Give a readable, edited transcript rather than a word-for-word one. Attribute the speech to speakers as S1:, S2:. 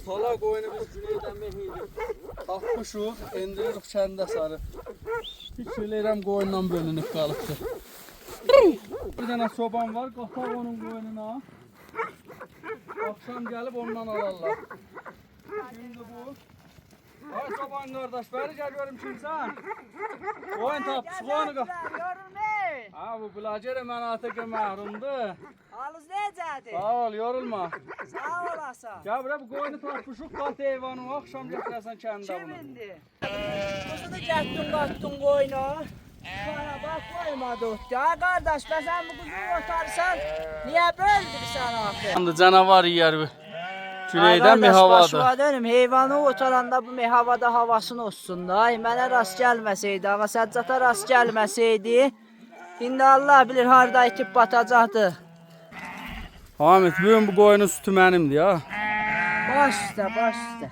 S1: Sala koyunu biz Cüneyt'den behiydik. Tapmışıq, endiririk kəndə sarı. Hiç eləyirəm qoyundan bölünüb qalıbdır. Bir dənə soban var, qataq onun qoyununa. Akşam gəlib ondan alarlar. Şimdi bu. Ay soban qardaş, bəri gəl görüm kimsən? Qoyun tapmış, qoyunu qat.
S2: Yorulmayın.
S1: Ha bu Bilacere mənatiqə məhrumdur.
S2: Halınız necədir?
S1: Sağ ol, yorulma.
S2: Sağ olasın.
S1: Gel buraya bu qoyunu tapmışıq, qat eyvanı, akşam gətirəsən kəndə bunu.
S2: Kimindir? Kuzunu gətdin, qatdın qoyuna. Bana bak koymadı. Ya kardeş ben sen bu kuzuyu otarsan niye böldürsen axı?
S1: Şimdi canavar yer bu. Güneydən mi havadır?
S2: Başıma dönüm heyvanı otaranda bu mehavada havasını olsun da. Mənə rast gəlməsəydi, ağa Səccata rast gəlməsəydi. İndi Allah bilir harda itib batacaqdı.
S1: Hamid, bugün bu qoyunun sütü mənimdir ya.
S2: Baş üstə, baş üstə.